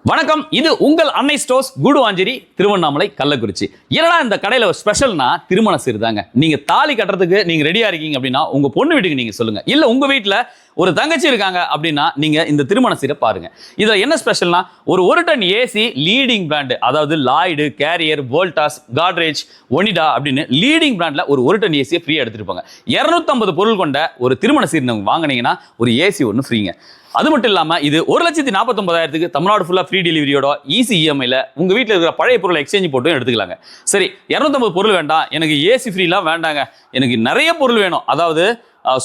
வணக்கம், இது உங்கள் அன்னை ஸ்டோர்ஸ் கூடுவாஞ்சேரி திருவண்ணாமலை கள்ளக்குறிச்சி. என்னடா இந்த கடையில் ஒரு ஸ்பெஷல்னா திருமண சீர் தாங்க. நீங்க தாலி கட்டுறதுக்கு நீங்க ரெடியா இருக்கீங்க அப்படின்னா உங்க பொண்ணு வீட்டுக்கு நீங்க சொல்லுங்க. இல்ல உங்க வீட்டுல ஒரு தங்கச்சி இருக்காங்க அப்படின்னா நீங்க இந்த திருமண சீரை பாருங்க. இதுல என்ன ஸ்பெஷல்னா ஒரு டன் ஏசி லீடிங் பிராண்ட், அதாவது லாய்டு, கேரியர், வோல்டாஸ், காட்ரேஜ், ஒனிடா அப்படின்னு லீடிங் பிராண்ட்ல ஒரு டன் ஏசியை ஃப்ரீயா எடுத்துருப்பாங்க. 250 பொருள் கொண்ட ஒரு திருமண சீர் நீங்க வாங்கினீங்கன்னா ஒரு ஏசி ஒன்று ஃப்ரீங்க. அது மட்டும் இல்லாமல் இது 1,49,000 தமிழ்நாடு ஃபுல்லாக ஃப்ரீ டெலிவரியோட ஈஸி இஎம்ஐல உங்க வீட்டில் இருக்கிற பழைய பொருளை எக்ஸ்சேஞ்ச் போட்டும் எடுத்துக்கலாங்க. சரி, 250 பொருள் வேண்டாம், எனக்கு ஏசி ஃப்ரீலாம் வேண்டாங்க, எனக்கு நிறைய பொருள் வேணும், அதாவது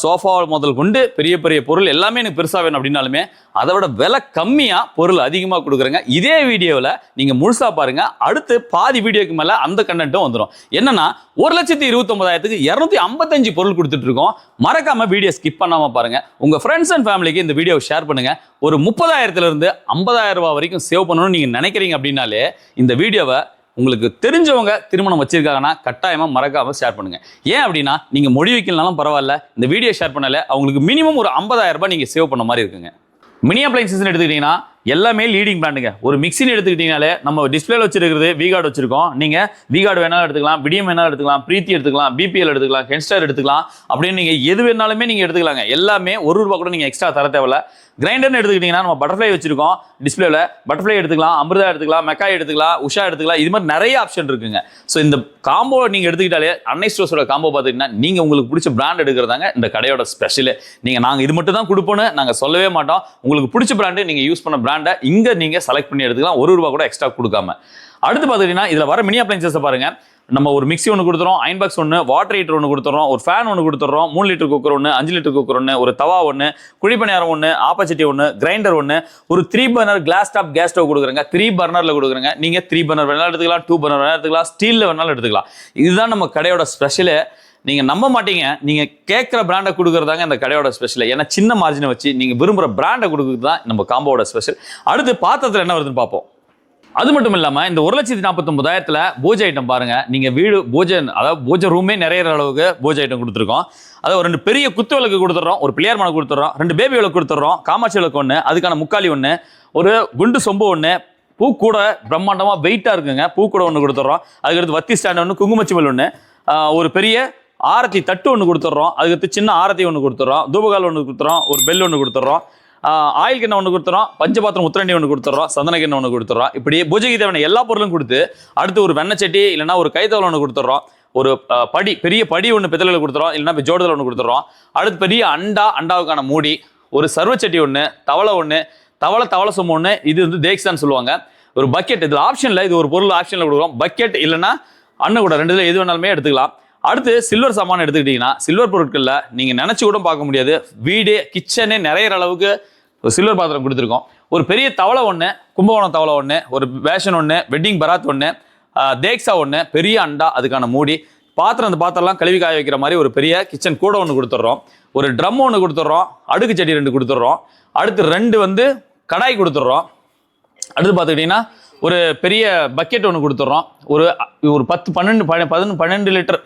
சோஃபா முதல் கொண்டு பெரிய பெரிய பொருள் எல்லாமே எனக்கு பெருசாக வேணும் அப்படின்னாலுமே அதை விட விலை கம்மியாக பொருள் அதிகமாக கொடுக்குறேங்க. இதே வீடியோவில் நீங்கள் முழுசாக பாருங்கள். அடுத்து பாதி வீடியோக்கு மேலே அந்த கண்டென்ட்டும் வந்துடும். என்னன்னா 1,29,000 255 பொருள் கொடுத்துட்டு இருக்கோம். மறக்காம வீடியோ ஸ்கிப் பண்ணாமல் பாருங்கள். உங்கள் ஃப்ரெண்ட்ஸ் அண்ட் ஃபேமிலிக்கு இந்த வீடியோவை ஷேர் பண்ணுங்கள். ஒரு 30,000 50,000 ரூபாய் வரைக்கும் சேவ் பண்ணணும்னு நீங்கள் நினைக்கிறீங்க அப்படின்னாலே இந்த வீடியோவை உங்களுக்கு தெரிஞ்சவங்க திருமணம் வச்சிருக்காங்கன்னா கட்டாயமா மறக்காம ஷேர் பண்ணுங்க. ஏன் அப்படின்னா நீங்க மொழி வைக்கலனாலும் பரவாயில்ல, இந்த வீடியோ ஷேர் பண்ணல அவங்களுக்கு மினிமம் ஒரு 50,000 ரூபாய் நீங்க சேவ் பண்ண மாதிரி இருக்குங்க. மினி அப்ளைன்சஸ் எடுத்துக்கிட்டீங்கன்னா எல்லாமே லீடிங் பிராண்டுங்க. ஒரு மிக்சின்னு எடுத்துக்கிட்டீங்கனாலே நம்ம டிஸ்பிளேல வச்சிருக்கிறது விகார்டு வச்சிருக்கோம். நீங்க விகார்டு வேணாலும் எடுத்துக்கலாம், விடியம் வேணாலும் எடுத்துக்கலாம், பிரீத்தி எடுத்துக்கலாம், பிபிஎல் எடுத்துக்கலாம், கென்ஸ்டார் எடுத்துக்கலாம், அப்படின்னு நீங்க எது வேணாலுமே நீங்க எடுத்துக்கலாங்க. எல்லாமே ₹1 கூட நீங்க எக்ஸ்ட்ரா தர தேவையில்ல. கிரைண்டர்னு எடுத்துக்கிட்டீங்கன்னா நம்ம பட்டர்ஃப்ளை வச்சிருக்கோம் டிஸ்பிளேல, பட்டர்ஃப்ளை எடுத்துக்கலாம், அமிர்தா எடுத்துக்கலாம், மெக்காய் எடுத்துக்கலாம், உஷா எடுத்துக்கலாம், இது மாதிரி நிறைய ஆப்ஷன் இருக்குங்க. ஸோ இந்த காம்போ நீங்க எடுத்துக்கிட்டாலே அன்னை ஸ்டோர்ஸோட காம்போ பார்த்துக்கிட்டீங்கன்னா நீங்க உங்களுக்கு பிடிச்ச பிராண்ட் எடுக்கிறதாங்க இந்த கடையோட ஸ்பெஷல். நாங்க இது மட்டும் தான் கொடுப்போம்னு நாங்க சொல்லவே மாட்டோம். உங்களுக்கு பிடிச்ச பிராண்டு நீங்க யூஸ் பண்ண பிராண்டை இங்க நீங்க செலக்ட் பண்ணி எடுத்துக்கலாம், ₹1 கூட எக்ஸ்ட்ரா கொடுக்காம. அடுத்து பார்த்துக்கிட்டீங்கன்னா இதுல வர மினி அப்ளைன்சஸ் பாருங்க. நம்ம ஒரு மிக்சி ஒன்று கொடுத்துறோம், அயன் பாக்ஸ் ஒன்று, வாட்டர் ஹீட்டர் ஒன்று கொடுத்துறோம், ஒரு ஃபேன் ஒன்று கொடுத்துறோம், 3 லிட்டர் குக்கர் ஒன்று, 5 லிட்டர் குக்கர் ஒன்று, ஒரு தவா ஒன்று, குழிப்பணியாரம் ஒன்று, ஆப்பச்சட்டி ஒன்று, கிரைண்டர் ஒன்று, ஒரு 3 burner class top gas stove கொடுக்குறேங்க. 3 பர்னர்ல கொடுக்குறேங்க. நீங்க 3 பர்னர் வேணாலும் எடுத்துக்கலாம், 2 பர்னர் வேணாலும் எடுத்துக்கலாம், ஸ்டீல்ல வேணாலும் எடுத்துக்கலாம். இதுதான் நம்ம கடையோட ஸ்பெஷலு. நீங்க நம்ப மாட்டீங்க, நீங்க கேட்கிற பிராண்டை கொடுக்கறதாங்க இந்த கடையோட ஸ்பெஷல். ஏன்னா சின்ன மார்ஜினை வச்சு நீங்க விரும்புற பிராண்டை கொடுக்குறது தான் நம்ம காம்போட ஸ்பெஷல். அடுத்து பாத்திரத்தில் என்ன வருதுன்னு பார்ப்போம். அது மட்டும் இல்லாம இந்த 1,49,000 பூஜை ஐட்டம் பாருங்க. நீங்க வீடு பூஜை, அதாவது பூஜை ரூமே நிறைய அளவுக்கு பூஜை ஐட்டம் கொடுத்துருக்கோம். அதாவது ஒரு 2 பெரிய குத்து விளக்கு கொடுத்துறோம், ஒரு பிள்ளையார் மனை கொடுத்துறோம், 2 பேபி விளக்கு கொடுத்துறோம், காமாட்சி விளக்கு ஒன்று, அதுக்கான முக்காலி ஒன்று, ஒரு குண்டு சொம்பு ஒன்று, பூ கூட பிரம்மாண்டமா வெயிட்டா இருக்குங்க, பூ கூட ஒன்று கொடுத்துறோம், அதுக்கடுத்து வத்தி ஸ்டாண்ட் ஒன்று, குங்குமச்சிமல் ஒன்று, ஒரு பெரிய ஆரத்தி தட்டு ஒன்று கொடுத்துட்றோம், அதுக்கடுத்து சின்ன ஆரத்தி ஒன்று கொடுத்துட்றோம், தூபகால் ஒன்று கொடுத்துறோம், ஒரு பெல் ஒன்று கொடுத்துட்றோம், ஆயில் கிண்ணம் ஒன்று கொடுத்துறோம், பஞ்சபாத்திரம் உத்திரண்டி ஒன்று கொடுத்துறோம், சந்தன கிண்ணம் ஒன்று கொடுத்துறோம். இப்படி பூஜைக்கு தேவையான எல்லா பொருளும் கொடுத்து அடுத்து ஒரு வெண்ணச்சட்டி இல்லைன்னா ஒரு கைத்தவளை ஒன்று கொடுத்துட்றோம், ஒரு படி பெரிய படி ஒன்று பித்தளையில் கொடுத்துறோம், இல்லைன்னா ஜோடுதல் ஒன்று கொடுத்துட்றோம், அடுத்து பெரிய அண்டாவுக்கான மூடி, ஒரு சர்வச்சட்டி ஒன்று, தவளை ஒன்று, தவளை சொம்பு ஒன்று, இது வந்து தேக்ஸான்னு சொல்லுவாங்க, ஒரு பக்கெட். இதில் ஆப்ஷனில் இது ஒரு பொருள் ஆப்ஷனில் கொடுக்குறோம், பக்கெட் இல்லைன்னா அண்ணன் கூட 2 எது வேணாலுமே எடுத்துக்கலாம். அடுத்து சில்வர் சாமான் எடுத்துக்கிட்டீங்கன்னா சில்வர் பொருட்களில் நீங்கள் நினச்சி கூட பார்க்க முடியாது, வீடு கிச்சனே நிறைய அளவுக்கு ஒரு சில்வர் பாத்திரம் கொடுத்துருக்கோம். ஒரு பெரிய தவளை ஒன்று, கும்பகோணம் தவளை ஒன்று, ஒரு பேஷன் ஒன்று, வெட்டிங் பராத் ஒன்று, தேக்ஸா ஒன்று, பெரிய அண்டா அதுக்கான மூடி, அந்த பாத்திரம்லாம் கழுவி காய வைக்கிற மாதிரி ஒரு பெரிய கிச்சன் கூட ஒன்று கொடுத்துட்றோம், ஒரு ட்ரம் ஒன்று கொடுத்துட்றோம், அடுக்கு சட்டி 2 கொடுத்துட்றோம், அடுத்து 2 வந்து கடாய் கொடுத்துட்றோம். அடுத்து பார்த்துக்கிட்டிங்கன்னா ஒரு பெரிய பக்கெட் ஒன்று கொடுத்துட்றோம், ஒரு 12 லிட்டர்,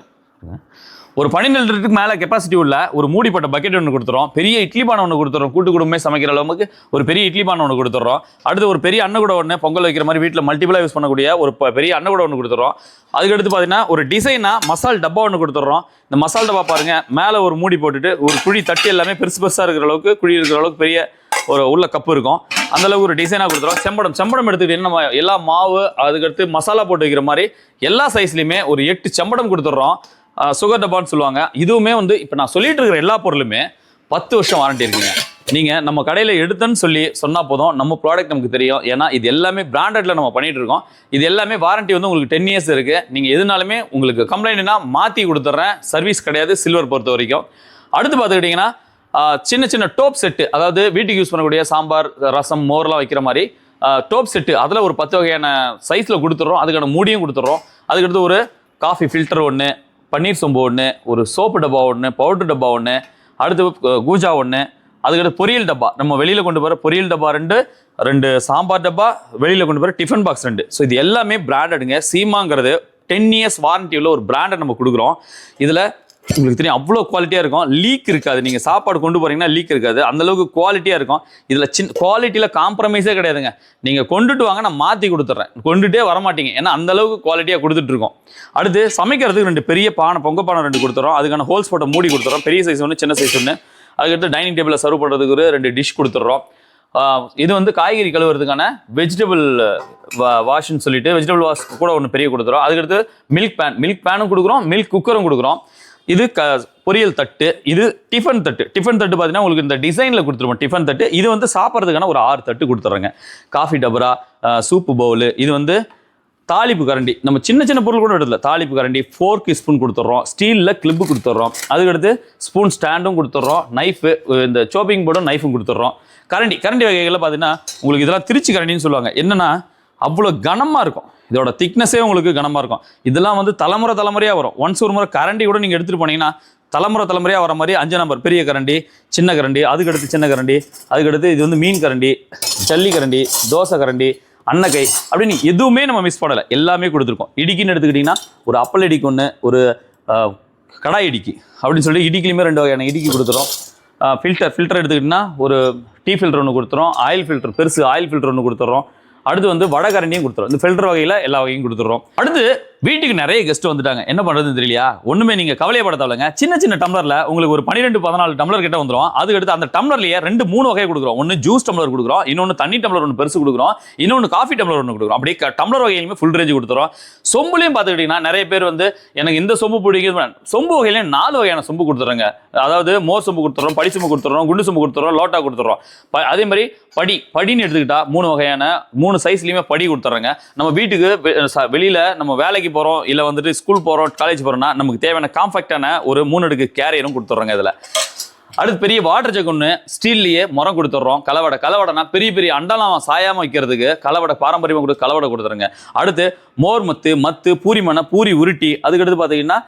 ஒரு 12 லிட்டருக்கு மேலே கெப்பாசிட்டி உள்ள ஒரு மூடிப்பட்ட பக்கெட் ஒன்று கொடுத்துறோம், பெரிய இட்லி பானை ஒன்று கொடுத்துறோம், கூட்டு குடும்பமே சமைக்கிற அளவுக்கு ஒரு பெரிய இட்லி பானை ஒன்று கொடுத்துறோம், அடுத்து ஒரு பெரிய அன்னக்கூடை ஒன்று, பொங்கல் வைக்கிற மாதிரி வீட்டில் மல்டிபிளாக யூஸ் பண்ணக்கூடிய ஒரு பெரிய அன்னக்கூடை ஒன்று கொடுத்துறோம். அதுக்கடுத்து பார்த்தீங்கன்னா ஒரு டிசைனாக மசால் டப்பா ஒன்று கொடுத்துட்றோம். இந்த மசால் டப்பா பாருங்கள், மேலே ஒரு மூடி போட்டுட்டு ஒரு குழி தட்டி எல்லாமே பெருசாக இருக்கிற அளவுக்கு, குழி இருக்கிற அளவுக்கு பெரிய ஒரு உள்ள கப்பு இருக்கும், அந்த அளவுக்கு ஒரு டிசைனாக கொடுத்துறோம். செம்படம் எடுத்துக்கிட்டீங்கன்னா நம்ம எல்லா மாவு, அதுக்கடுத்து மசாலா போட்டு வைக்கிற மாதிரி எல்லா சைஸ்லையுமே ஒரு 8 செம்படம் கொடுத்துட்றோம். சுகர் டப்பான்னு சொல்லுவாங்க. இதுவுமே வந்து இப்போ நான் சொல்லிட்டு இருக்கிற எல்லா பொருளுமே 10 வருஷம் வாரண்டி இருக்குங்க. நீங்கள் நம்ம கடையில் எடுத்தேன்னு சொன்னால் போதும், நம்ம ப்ராடக்ட் நமக்கு தெரியும். ஏன்னா இது எல்லாமே பிராண்டட்ல நம்ம பண்ணிட்டு இருக்கோம். இது எல்லாமே வாரண்டி வந்து உங்களுக்கு 10 இயர்ஸ் இருக்கு. நீங்கள் எதுனாலுமே உங்களுக்கு கம்ப்ளைண்ட்னா மாற்றி கொடுத்துட்றேன், சர்வீஸ் கிடையாது சில்வர் பொறுத்த வரைக்கும். அடுத்து பார்த்துக்கிட்டிங்கன்னா சின்ன டோப் செட்டு, அதாவது வீட்டுக்கு யூஸ் பண்ணக்கூடிய சாம்பார், ரசம், மோர்லாம் வைக்கிற மாதிரி டோப் செட்டு, அதில் ஒரு 10 வகையான சைஸில் கொடுத்துட்றோம், அதுக்கான மூடியும் கொடுத்துட்றோம். அதுக்கடுத்து ஒரு காஃபி ஃபில்டர் ஒன்று, பன்னீர் சொம்பு ஒன்று, ஒரு சோப்பு டப்பா ஒன்று, பவுடர் டப்பா ஒன்று, அடுத்து கூஜா ஒன்று, அதுக்கடுத்து பொரியல் டப்பா, நம்ம வெளியில் கொண்டு போகிற பொரியல் டப்பா 2 சாம்பார் டப்பா, வெளியில் கொண்டு போகிற டிஃபன் பாக்ஸ் 2. ஸோ இது எல்லாமே பிராண்டடுங்க. சீமாங்கிறது 10 இயர்ஸ் வாரண்டி உள்ள ஒரு பிராண்டை நம்ம கொடுக்குறோம். இதில் உங்களுக்கு தெரியும் அவ்வளோ குவாலிட்டியாக இருக்கும், லீக் இருக்காது. நீங்கள் சாப்பாடு கொண்டு போகிறீங்கன்னா லீக் இருக்காது, அந்தளவுக்கு குவாலிட்டியாக இருக்கும். இதில் குவாலிட்டியில் காம்ப்ரமைஸே கிடையாதுங்க. நீங்கள் கொண்டுட்டு வாங்க, நான் மாற்றி கொடுத்துட்றேன், கொண்டுட்டே வரமாட்டீங்க. ஏன்னா அந்தளவுக்கு குவாலிட்டியாக கொடுத்துட்ருக்கோம். அடுத்து சமைக்கிறதுக்கு 2 பெரிய பானை, பொங்க பானை 2 கொடுத்துறோம். அதுக்கான ஹோல்ஸ் போட்ட மூடி கொடுத்துறோம், பெரிய சைஸ் ஒன்று சின்ன சைஸ் ஒன்று. அதுக்கடுத்து டைனிங் டேபிளில் சர்வ் பண்ணுறதுக்கு ஒரு 2 டிஷ் கொடுத்துட்றோம். இது வந்து காய்கறி கழுவுறதுக்கான வெஜிடபிள் வாஷ்ன்னு சொல்லிட்டு வெஜிடபிள் வாஷ் கூட ஒன்று பெரிய கொடுத்துறோம். அதுக்கடுத்து மில்க் பேனும் கொடுக்குறோம், மில்க் குக்கரும் கொடுக்குறோம். இது பொரியல் தட்டு, இது டிஃபன் தட்டு. டிஃபன் தட்டு பார்த்தீங்கன்னா உங்களுக்கு இந்த டிசைனில் கொடுத்துருவோம் டிஃபன் தட்டு. இது வந்து சாப்பிட்றதுக்கான ஒரு 6 தட்டு கொடுத்துட்றேங்க. காஃபி டபரா, சூப்பு பவுலு, இது வந்து தாளிப்பு கரண்டி. நம்ம சின்ன சின்ன பொருள் கூட எடுத்துல தாளிப்பு கரண்டி, ஃபோர்க் ஸ்பூன் கொடுத்துட்றோம், ஸ்டீலில் கிளிப்பு கொடுத்துட்றோம். அதுக்கடுத்து ஸ்பூன் ஸ்டாண்டும் கொடுத்துட்றோம், நைஃபு, இந்த சோப்பிங் போர்டும் நைஃபும் கொடுத்துட்றோம். கரண்டி வகைகளில் பார்த்தீங்கன்னா உங்களுக்கு இதெல்லாம் திருச்சி கரண்டின்னு சொல்லுவாங்க. என்னன்னா அவ்வளோ கனமாக இருக்கும், இதோட திக்னஸே உங்களுக்கு கனமாக இருக்கும். இதெல்லாம் வந்து தலைமுறையாக வரும். ஒன்ஸ் ஒரு முறை கரண்டி கூட நீங்கள் எடுத்துகிட்டு போனீங்கன்னா தலைமுறையாக வர மாதிரி 5 நம்பர் பெரிய கரண்டி, சின்ன கரண்டி, அதுக்கடுத்து சின்ன கரண்டி, அதுக்கடுத்து இது வந்து மீன் கரண்டி, ஜல்லி கரண்டி, தோசை கரண்டி, அன்னக்கை அப்படின்னு எதுவுமே நம்ம மிஸ் பண்ணலை, எல்லாமே கொடுத்துருக்கோம். இடிக்கின்னு எடுத்துக்கிட்டிங்கன்னா ஒரு அப்பல் இடிக்கு ஒன்று, ஒரு கடாய் இடிக்கி அப்படின்னு சொல்லி இடிக்கிலையுமே 2 வகையான இடிக்கி கொடுத்துரும். ஃபில்டர் எடுத்துக்கிட்டிங்கன்னா ஒரு டீ ஃபில்டர் ஒன்று கொடுத்துரும், ஆயில் ஃபில்டர் பெருசு ஆயில் ஃபில்டர் ஒன்று கொடுத்துட்றோம். அடுத்து வந்து வடகரண்டியும் கொடுத்துரும். இந்த ஃபில்டர் வகையில் எல்லா வகையும் கொடுத்துட்றோம். அடுத்து வீட்டுக்கு நிறைய கெஸ்ட் வந்துட்டாங்க, என்ன பண்ணுறதுன்னு தெரியலையா? ஒன்றுமே நீங்கள் கவலையப்பட தேவையில்லைங்க. சின்ன டம்ளரில் உங்களுக்கு ஒரு 12-14 டம்ளர் கிட்ட வந்துடும். அதுக்கடுத்து அந்த டம்ளர்லேயே 2-3 வகை கொடுக்குறோம். ஒன்று ஜூஸ் டம்ளர் கொடுக்குறோம், இன்னொன்று தண்ணி டம்ளர் ஒன்று பெருசு கொடுக்குறோம், இன்னொன்று காஃபி டம்ளர் ஒன்று கொடுக்குறோம். அப்படியே டம்ளர் வகையிலுமே ஃபுல் ரேஞ்சு கொடுத்துறோம். சொம்புலையும் பார்த்துக்கிட்டிங்கன்னா நிறைய பேர் வந்து எனக்கு இந்த சொம்பு பிடிக்குது, சொம்பு வகையிலையும் 4 வகையான சொம்பு கொடுத்துறோங்க. அதாவது மோர் சொம்பு கொடுத்துறோம், படி சொம்பு கொடுத்துறோம், குண்டு சொம்பு கொடுத்துறோம், லோட்டா கொடுத்துறோம். அதே மாதிரி படின்னு எடுத்துக்கிட்டா 3 வகையான 3 சைஸ்லையுமே படி கொடுத்துட்றாங்க. நம்ம வீட்டுக்கு வெளியில் நம்ம வேலைக்கு போகிறோம், இல்லை வந்துட்டு ஸ்கூல் போகிறோம், காலேஜ் போகிறோம்னா நமக்கு தேவையான காம்பாக்டான ஒரு 3 அடுக்கு கேரியரும் கொடுத்துட்றாங்க இதில். அடுத்து பெரிய வாட்டர் ஜக் ஒன்று ஸ்டீல்லையே முறம் கொடுத்துட்றோம். கலவடைனா பெரிய அண்டலாம் சாயாமல் வைக்கிறதுக்கு கலவடை பாரம்பரியமாக கலவடை கொடுத்துருங்க. அடுத்து மோர் மத்து பூரி மனை, பூரி உருட்டி, அதுக்கடுத்து பார்த்தீங்கன்னா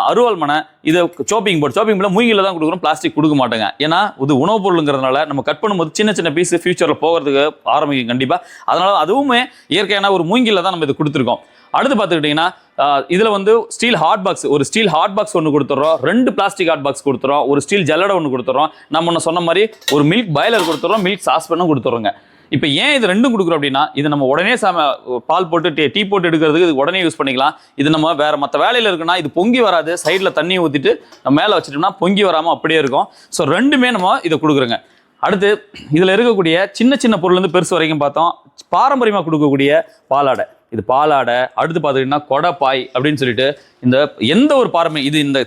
அருவாள் மனை, இதை சோப்பிங் போர்டு மூங்கில தான் கொடுக்குறோம், பிளாஸ்டிக் கொடுக்க மாட்டேங்க. ஏன்னா இது உணவுப் பொருளுங்கிறதுனால நம்ம கட் பண்ணும்போது சின்ன பீஸ் ஃபியூச்சரில் போகிறதுக்கு ஆரம்பிக்கும் கண்டிப்பாக. அதனால அதுவுமே இயற்கையான ஒரு மூங்கில தான் நம்ம இது கொடுத்துருக்கோம். அடுத்து பார்த்துக்கிட்டிங்கன்னா இதில் வந்து ஸ்டீல் ஹாட் பாக்ஸ், ஒரு ஸ்டீல் ஹாட் பாக்ஸ் ஒன்று கொடுத்துட்றோம், 2 பிளாஸ்டிக் ஹாட் பாக்ஸ் கொடுத்துறோம், ஒரு ஸ்டீல் ஜல்லடை ஒன்று கொடுத்துறோம், நம்ம ஒன்று சொன்ன மாதிரி ஒரு மில்க் பாய்லர் கொடுத்துறோம், மில்க் சாஸ்பேனும் கொடுத்துறோங்க. இப்போ ஏன் இது 2 கொடுக்குறோம் அப்படின்னா, இது நம்ம உடனே பால் போட்டு டீ போட்டு எடுக்கிறதுக்கு இது உடனே யூஸ் பண்ணிக்கலாம். இது நம்ம வேறு மற்ற வேலையில் இருக்குன்னா இது பொங்கி வராது, சைடில் தண்ணி ஊற்றிட்டு நம்ம மேலே வச்சுட்டோம்னா பொங்கி வராமல் அப்படியே இருக்கும். ஸோ 2மே நம்ம இதை கொடுக்குறோங்க. அடுத்து இதில் இருக்கக்கூடிய சின்ன பொருள்லேருந்து பெருசு வரைக்கும் பார்த்தோம். பாரம்பரியமாக கொடுக்கக்கூடிய பாலாடை, இது பாலாடை. அடுத்து பார்த்துக்கிட்டிங்கன்னா கொடைப்பாய் அப்படின்னு சொல்லிட்டு இந்த எந்த ஒரு பாரம்பரியம், இது இந்த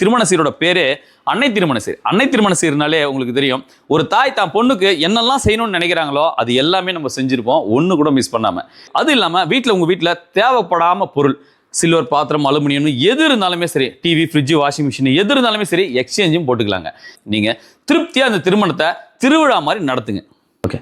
திருமண சீரோட பேரே அன்னை திருமண சீர். அன்னை திருமண சீர்னாலே உங்களுக்கு தெரியும், ஒரு தாய் தான் பொண்ணுக்கு என்னெல்லாம் செய்யணும்னு நினைக்கிறாங்களோ அது எல்லாமே நம்ம செஞ்சுருப்போம், ஒன்று கூட மிஸ் பண்ணாமல். அது இல்லாமல் உங்கள் வீட்டில் தேவைப்படாமல் பொருள், சில்வர் பாத்திரம், அலுமினியம் எது இருந்தாலுமே சரி, டிவி, ஃப்ரிட்ஜு, வாஷிங் மிஷின் எது இருந்தாலுமே சரி, எக்ஸ்சேஞ்சும் போட்டுக்கலாங்க. நீங்கள் திருப்தியாக அந்த திருமணத்தை திருவிழா மாதிரி நடத்துங்க. ஓகே,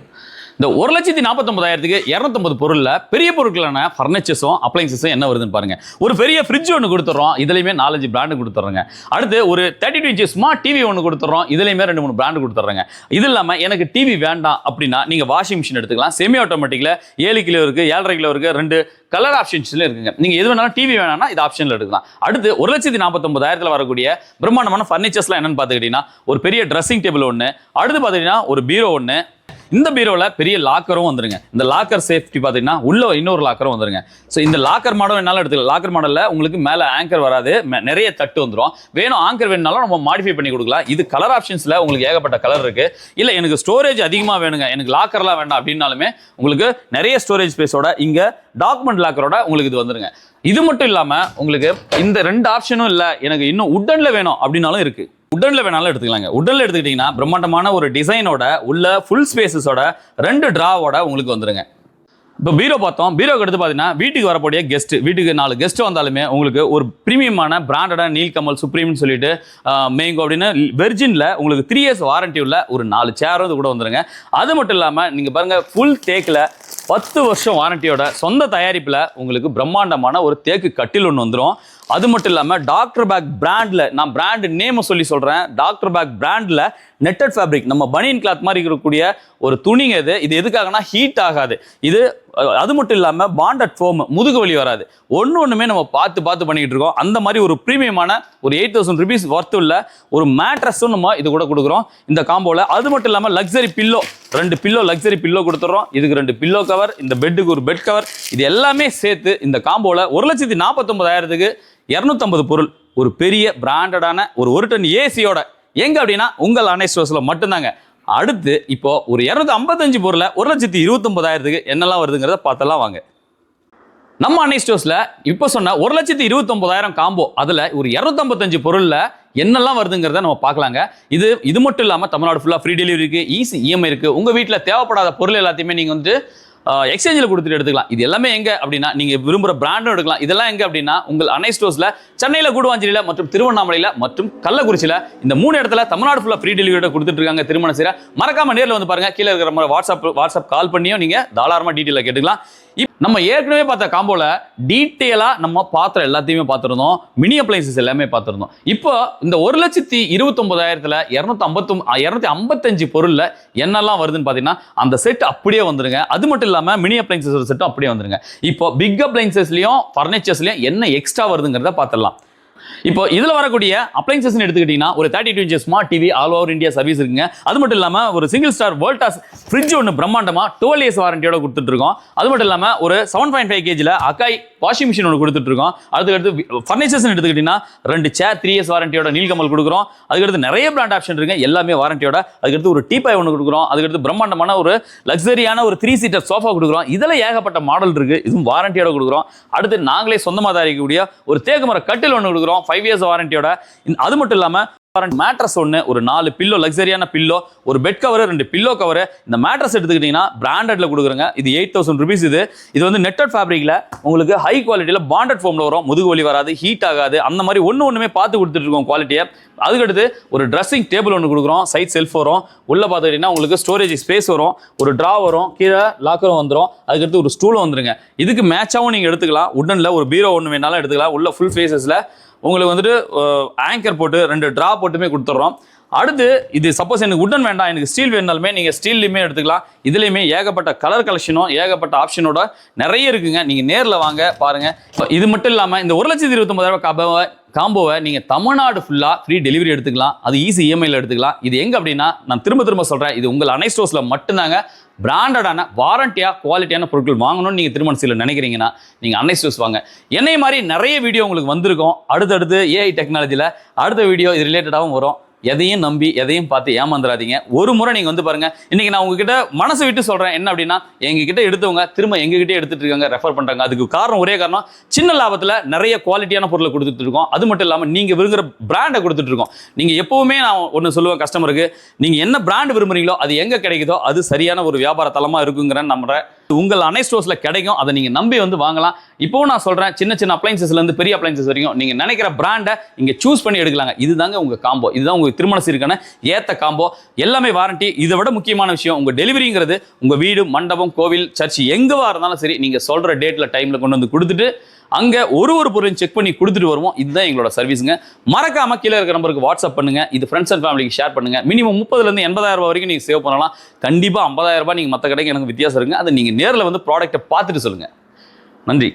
இந்த 1,49,000க்கு 250 பொருளில் பெரிய பொருட்களான ஃபர்னிச்சர்ஸும் அப்ளைன்சஸும் என்ன வருதுன்னு பாருங்க. ஒரு பெரிய ஃப்ரிட்ஜ் ஒன்று கொடுத்துட்றோம், இதுலையுமே 4-5 பிராண்டு கொடுத்துட்றோங்க. அடுத்து ஒரு 32 இன்ச் ஸ்மார்ட் டிவி ஒன்று கொடுத்துட்றோம், இதுலையுமே 2-3 பிராண்டு கொடுத்துட்றாங்க. இது இல்லாமல் எனக்கு டிவி வேண்டாம் அப்படின்னா நீங்கள் வாஷிங் மிஷின் எடுத்துக்கலாம். செமி ஆட்டோமேட்டிக்கில் 7 கிலோ இருக்குது, 7.5 கிலோ இருக்குது, 2 கலர் ஆப்ஷன்ஸ்ல இருக்குங்க. நீங்கள் எது வேணாலும் டிவி வேணாம்னா இது ஆப்ஷனில் எடுக்கலாம். அடுத்து 1,49,000 வரக்கூடிய பிரம்மாண்டமான ஃபர்னிச்சர்ஸ்லாம் என்னன்னு பார்த்துக்கிட்டிங்கன்னா, ஒரு பெரிய ட்ரெஸ்ஸிங் டேபிள் ஒன்று, அடுத்து பார்த்துக்கிட்டிங்கன்னா ஒரு பீரோ ஒன்று, இந்த பீரோவில் பெரிய லாக்கரும் வந்துருங்க. இந்த லாக்கர் சேஃப்டி பார்த்தீங்கன்னா உள்ள இன்னொரு லாக்கரும் வந்துருங்க. ஸோ இந்த லாக்கர் மாடல் என்னாலும் எடுத்துக்கலாம். லாக்கர் மாடலில் உங்களுக்கு மேலே ஆங்கர் வராது, நிறைய தட்டு வந்துடும். வேணும் ஆங்கர் வேணுனாலும் நம்ம மாடிஃபை பண்ணி கொடுக்கலாம். இது கலர் ஆப்ஷன்ஸில் உங்களுக்கு ஏகப்பட்ட கலர் இருக்குது. இல்லை எனக்கு ஸ்டோரேஜ் அதிகமாக வேணுங்க, எனக்கு லாக்கர்லாம் வேண்டாம் அப்படின்னாலுமே உங்களுக்கு நிறைய ஸ்டோரேஜ் ஸ்பேஸோட இங்கே டாக்குமெண்ட் லாக்கரோட உங்களுக்கு இது வந்துருங்க. இது மட்டும் இல்லாமல் உங்களுக்கு இந்த 2 ஆப்ஷனும் இல்லை, எனக்கு இன்னும் உட்டனில் வேணும் அப்படின்னாலும் இருக்குது. உட்டன்ல வேணாலும் எடுத்துக்கலாங்க. உட்டன்ல எடுத்துக்கிட்டீங்கன்னா பிரம்மாண்டமான ஒரு டிசைனோட உள்ள ஃபுல் ஸ்பேசஸோட 2 டிராவோட உங்களுக்கு வந்துருங்க. இப்போ பீரோ பார்த்தோம். பீரோக்கு எடுத்து பார்த்தீங்கன்னா வீட்டுக்கு வரக்கூடிய கெஸ்ட், வீட்டுக்கு 4 கெஸ்ட் வந்தாலுமே உங்களுக்கு ஒரு ப்ரீமியமான பிராண்டடான நீல்கமல், சுப்ரீம்னு சொல்லிட்டு மேங்கோ அப்படின்னு வெர்ஜினில் உங்களுக்கு 3 இயர்ஸ் வாரண்டி உள்ள ஒரு 4 சேரும் இது கூட வந்துருங்க. அது மட்டும் இல்லாமல் நீங்கள் பாருங்கள், ஃபுல் தேக்கில் 10 வருஷம் வாரண்டியோட சொந்த தயாரிப்பில் உங்களுக்கு பிரம்மாண்டமான ஒரு தேக்கு கட்டில் ஒன்று வந்துடும். அது மட்டும் இல்லாமல் டாக்டர் பேக் பிராண்டில், நான் பிராண்டு நேமை சொல்கிறேன், டாக்டர் பேக் பிராண்டில் நெட்டட் ஃபேப்ரிக், நம்ம பனியன் கிளாத் மாதிரி இருக்கக்கூடிய ஒரு துணிங்க. இது எதுக்காகனா ஹீட் ஆகாது. இது அது மட்டும் இல்லாமல் பாண்டட் ஃபோம், முதுகு வலி வராது. ஒன்றுமே நம்ம பார்த்து பண்ணிக்கிட்டு இருக்கோம். அந்த மாதிரி ஒரு ப்ரீமியமான ஒரு 8000 rupees ஒர்த் உள்ள ஒரு மேட்ரஸும் நம்ம இது கூட கொடுக்குறோம் இந்த காம்போல. அது மட்டும் இல்லாமல் luxury pillow, 2 pillow luxury pillow கொடுத்துறோம். இதுக்கு 2 பில்லோ கவர், இந்த பெட்டுக்கு ஒரு பெட் கவர், இது எல்லாமே சேர்த்து இந்த காம்போல 1,49,000க்கு 250 பொருள், ஒரு பெரிய பிராண்டடான ஒரு டன் ஏசியோட. எங்க அப்படின்னா உங்கள் அன்னை ஸ்டோர்ஸ்ல மட்டும்தாங்க. அடுத்து இப்போ ஒரு 255 பொருளை 1,29,000க்கு என்னெல்லாம் வருதுங்கிறத பார்த்தலாம் வாங்க. நம்ம அன்னை ஸ்டோர்ஸ்ல இப்போ சொன்ன 1,29,000 காம்போ, அதுல ஒரு 255 பொருள்ல என்னெல்லாம் வருதுங்கிறத நம்ம பார்க்கலாங்க. இது மட்டும் இல்லாமல் தமிழ்நாடு ஃபுல்லாக ஃப்ரீ டெலிவரி இருக்கு, ஈஸி இஎம்ஐ இருக்கு. உங்க வீட்டில் தேவைப்படாத பொருள் எல்லாத்தையுமே நீங்க வந்து எக்ஸ்சேஞ்சில் கொடுத்துட்டு எடுத்துக்கலாம். இது எல்லாமே எங்க அப்படின்னா நீங்க விரும்புற பிராண்டும் எடுக்கலாம். இதெல்லாம் எங்க அப்படின்னா உங்கள் அன்னை ஸ்டோர்ஸ்ல சென்னையில, கூடுவாஞ்சேரியில மற்றும் திருவண்ணாமலையில மற்றும் கள்ளக்குறிச்சியில இந்த 3 இடத்துல தமிழ்நாடு ஃபுல்லா ஃப்ரீ டெலிவரி கொடுத்துட்டு இருக்காங்க. திருமண சீரை மறக்காம நேரில் வந்து பாருங்க. கீழே இருக்கிற வாட்ஸ்அப் கால் பண்ணியும் நீங்க தாராளமா டீட்டெயிலாக கேட்டுக்கலாம். நம்ம ஏற்கனவே பார்த்த காம்போல டீட்டெயிலா நம்ம பாத்திரம் எல்லாத்தையுமே பார்த்துருந்தோம், மினி அப்ளைன்சஸ் எல்லாமே பார்த்துருந்தோம். இப்போ இந்த 1,29,000ல 255 பொருள்ல என்னெல்லாம் வருதுன்னு பாத்தீங்கன்னா அந்த செட் அப்படியே வந்துருங்க. அது மட்டும் இல்லாம மினி அப்ளைன்சஸ் செட்டும் அப்படியே வந்துருங்க. இப்போ பிக் அப்ளைன்சஸ்லயும் ஃபர்னிச்சர்ஸ்லயும் என்ன எக்ஸ்ட்ரா வருதுங்கிறத பார்த்துடலாம். இப்போ இதுல வரக்கூடிய அப்ளைன்சஸ் எடுத்துக்கிட்டீங்கன்னா ஒரு 32 inch smart TV all over India service இருக்குங்க. அது மட்டும் இல்லாம ஒரு சிங்கிள் ஸ்டார் வோல்டாஸ் ஃப்ரிட்ஜ் ஒன்று பிரம்மாண்டமா 12 years வாரண்டியோட கொடுத்துட்டு இருக்கோம். அது மட்டும் இல்லாம ஒரு 7.5 kg அக்காய் வாஷிங் மிஷின் ஒன்று கொடுத்துட்டு இருக்கோம். அதுக்கடுத்து ஃபர்னிச்சர்ஸ் எடுத்துக்கிட்டீங்கன்னா 2 சேர் 3 years வாரண்டியோட நீல்கமல் கொடுக்குறோம். அதுக்கடுத்து நிறைய பிராண்ட் ஆப்ஷன் இருக்கு, எல்லாமே வாரண்டியோட. அதுக்கடுத்து ஒரு டீபாய் ஒன்று கொடுக்குறோம். அதுக்கடுத்து பிரம்மாண்டமான ஒரு லக்ஸரியான ஒரு 3 seater சோஃபா கொடுக்குறோம். இதுல ஏகப்பட்ட மாடல் இருக்கு, இதுவும் வாரண்டியோட கொடுக்குறோம். அடுத்து நாங்களே சொந்தமாக தயாரிக்கக்கூடிய ஒரு தேக்குமர கட்டில் ஒன்று கொடுக்குறோம் 5 years வாரண்டியோட. அது மட்டும் இல்லாம மேட்ரஸ் ஒன்று, ஒரு 4 பில்லோ லக்ஸரியான பில்லோ, ஒரு பெட் கவர், 2 பில்லோ கவர். இந்த மேட்ரஸ் எடுத்துக்கிட்டீங்கன்னா பிராண்டட்ல கொடுக்குறோங்க. இது 8,000 rupees. இது வந்து நெட்டட் ஃபேப்ரிக்ல உங்களுக்கு ஹை குவாலிட்டியில பாண்டட் ஃபோம்ல வரும். முதுகு வலி வராது, ஹீட் ஆகாது. அந்த மாதிரி ஒண்ணுமே பார்த்து கொடுத்துட்டு இருக்கோம் குவாலிட்டியை. அதுக்கடுத்து ஒரு ட்ரெஸ்ஸிங் டேபிள் ஒன்று கொடுக்குறோம். சைட் செல்ஃப் வரும். உள்ள பார்த்துக்கிட்டீங்கன்னா உங்களுக்கு ஸ்டோரேஜ் ஸ்பேஸ் வரும், ஒரு ட்ரா வரும், கீழே லாக்கரும் வந்துடும். அதுக்கடுத்து ஒரு ஸ்டூலும் வந்துருங்க. இதுக்கு மேட்சாகவும் நீங்க எடுத்துக்கலாம். உடன்ல ஒரு பீரோ ஒன்று வேணாலும் எடுத்துக்கலாம். உள்ள ஃபுல் ஃபேஸஸ்ல உங்களுக்கு வந்துட்டு ஆங்கர் போட்டு 2 ட்ரா போட்டுமே கொடுத்துட்றோம். அடுத்து இது சப்போஸ் எனக்கு உடன் வேண்டாம், எனக்கு ஸ்டீல் வேணாலுமே நீங்க ஸ்டீல்லையுமே எடுத்துக்கலாம். இதுலையுமே ஏகப்பட்ட கலர் கலெக்ஷனும் ஏகப்பட்ட ஆப்ஷனோட நிறைய இருக்குங்க. நீங்க நேரில் வாங்க பாருங்க. இது மட்டும் இல்லாமல் இந்த 1,29,000 காம்போவை நீங்க தமிழ்நாடு ஃபுல்லா ஃப்ரீ டெலிவரி எடுத்துக்கலாம். அது ஈஸி இஎம்ஐல எடுத்துக்கலாம். இது எங்க அப்படின்னா நான் திரும்ப சொல்றேன், இது உங்கள் அன்னை ஸ்டோர்ஸ்ல மட்டும்தாங்க. பிராண்டடான வாரண்டியா குவாலிட்டியான பொருட்கள் வாங்கணும்னு நீங்க திருமண சீல நினைக்கிறீங்கன்னா நீங்க அன்னை ஸ்டோர்ஸ் வாங்க. என்னை மாதிரி நிறைய வீடியோ உங்களுக்கு வந்திருக்கும். அடுத்தடுத்து ஏஐ டெக்னாலஜில அடுத்த வீடியோ இது ரிலேட்டடாகவும் வரும். எதையும் நம்பி எதையும் பார்த்து ஏமாந்துடாதீங்க. ஒரு முறை நீங்க வந்து பாருங்க. இன்னைக்கு நான் உங்ககிட்ட மனசு விட்டு சொல்றேன் என்ன அப்படின்னா, எங்ககிட்ட எடுத்தவங்க திரும்ப எங்ககிட்டே எடுத்துட்டு இருக்காங்க, ரெஃபர் பண்றாங்க. அதுக்கு காரணம் ஒரே காரணம், சின்ன லாபத்துல நிறைய குவாலிட்டியான பொருளை கொடுத்துட்டு இருக்கோம். அது மட்டும் இல்லாம நீங்க விரும்புகிற பிராண்டை கொடுத்துட்டு இருக்கோம். நீங்க எப்பவுமே நான் ஒன்று சொல்லுவேன் கஸ்டமருக்கு, நீங்க என்ன பிராண்ட் விரும்புறீங்களோ அது எங்க கிடைக்குதோ அது சரியான ஒரு வியாபார தளமா இருக்குங்கிறேன். நம்ம உங்கள் அன்னை ஸ்டோர்ஸ்ல கிடைக்கும். அதை நீங்க நம்பி வந்து வாங்கலாம். இப்போவும் நான் சொல்றேன், சின்ன அப்ளைன்சஸ்ல இருந்து பெரிய அப்ளைன்சஸ் வரைக்கும் நீங்க நினைக்கிற பிராண்டை இங்க சூஸ் பண்ணி எடுக்கலாங்க. இதுதாங்க உங்க காம்போ, இதுதான் உங்க திருமண சீருக்கான ஏத்த காம்போ. எல்லாமே வாரண்டி. இதை விட முக்கியமான விஷயம், உங்க டெலிவரிங்கிறது உங்க வீடு, மண்டபம், கோவில், சர்ச் எங்கவா இருந்தாலும் சரி நீங்க சொல்ற டேட்ல டைம்ல கொண்டு வந்து கொடுத்துட்டு அங்க ஒரு பொருளையும் செக் பண்ணி கொடுத்துட்டு வருவோம். இதுதான் எங்களோட சர்வீஸுங்க. மறக்காம கீழே இருக்கிற நம்பருக்கு வாட்ஸ்அப் பண்ணுங்க. இது ஃப்ரெண்ட்ஸ் அண்ட் ஃபேமிலிக்கு ஷேர் பண்ணுங்க. மினிமம் 30,000 இருந்து 80,000 வரைக்கும் நீங்க சேவ் பண்ணலாம். கண்டிப்பா 50,000 நீங்க மற்ற கடைக்கு எனக்கு வித்தியாசம் இருக்குங்க. அதை நீங்க நேரில் வந்து ப்ராடக்ட்டை பார்த்துட்டு சொல்லுங்க. நன்றி.